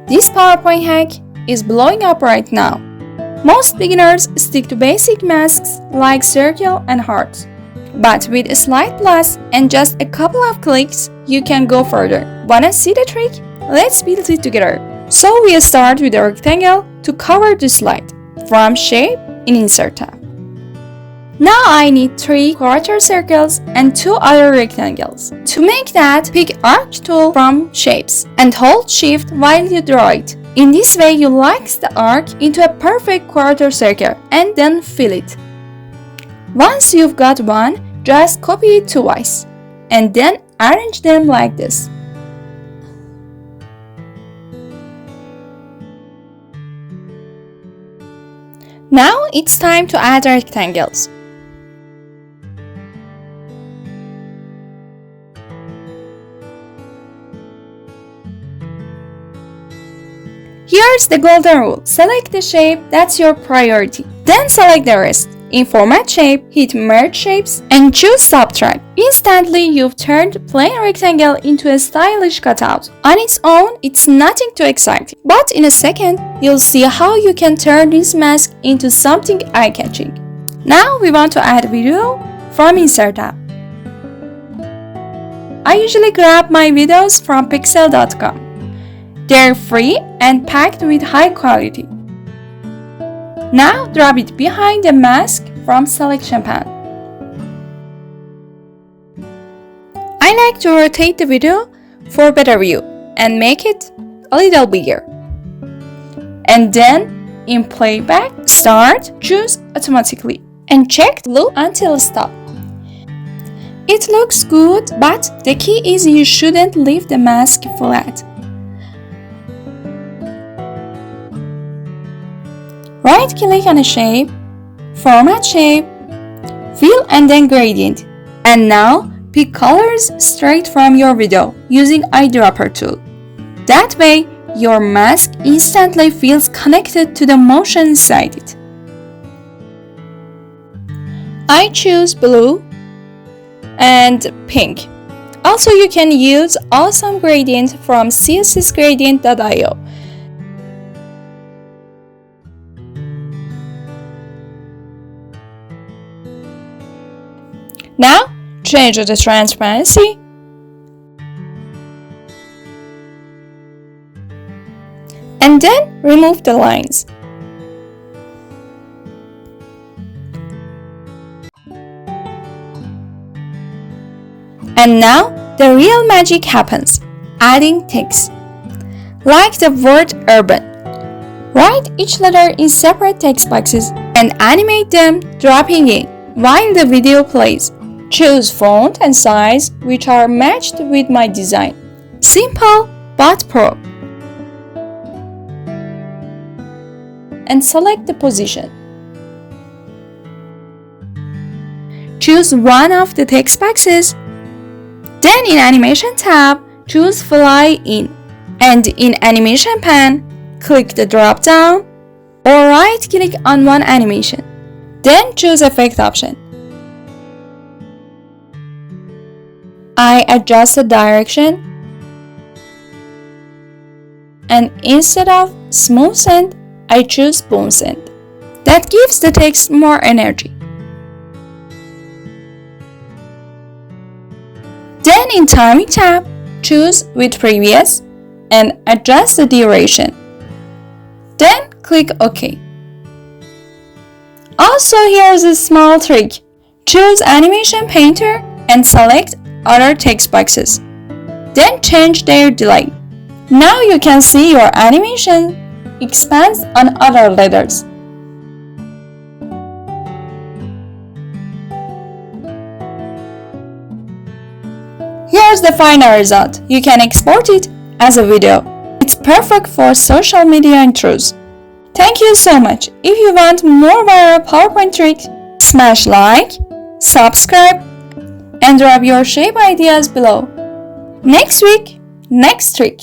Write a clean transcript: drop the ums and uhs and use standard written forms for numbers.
This PowerPoint hack is blowing up right now. Most beginners stick to basic masks like circle and hearts. But with a slight plus and just a couple of clicks, you can go further. Wanna see the trick? Let's build it together. So we'll start with a rectangle to cover the slide from Shape in Insert tab. Now I need 3 quarter circles and 2 other rectangles. To make that, pick Arc tool from Shapes and hold Shift while you draw it. In this way, you lax the arc into a perfect quarter circle and then fill it. Once you've got one, just copy it twice and then arrange them like this. Now it's time to add rectangles. Here's the golden rule. Select the shape that's your priority. Then select the rest. In Format Shape, hit Merge Shapes and choose Subtract. Instantly, you've turned a plain rectangle into a stylish cutout. On its own, it's nothing too exciting. But in a second, you'll see how you can turn this mask into something eye-catching. Now we want to add a video from Insert tab. I usually grab my videos from pixel.com. They're free and packed with high quality. Now drop it behind the mask from Selection pane. I like to rotate the video for better view and make it a little bigger. And then in Playback, Start, choose Automatically and check Loop until stop. It looks good, but the key is you shouldn't leave the mask flat. Right-click on a shape, Format Shape, Fill and then Gradient. And now pick colors straight from your video using Eyedropper tool. That way, your mask instantly feels connected to the motion inside it. I choose blue and pink. Also, you can use Awesome Gradient from cssgradient.io. Now, change the transparency and then remove the lines. And now, the real magic happens, adding text. Like the word urban. Write each letter in separate text boxes and animate them dropping in while the video plays. Choose font and size which are matched with my design. Simple but pro. And select the position. Choose one of the text boxes. Then in Animation tab, choose Fly In. And in Animation pane, click the drop down or right-click on one animation. Then choose Effect option. I adjust the direction and instead of Smooth Send, I choose Boom Send. That gives the text more energy. Then in Timing tab, choose With Previous and adjust the duration. Then click OK. Also, here's a small trick. Choose Animation Painter and select other text boxes. Then change their delay. Now you can see your animation expands on other letters. Here's the final result. You can export it as a video. It's perfect for social media intros. Thank you so much. If you want more viral PowerPoint tricks, smash like, subscribe, and drop your shape ideas below. Next week, next trick.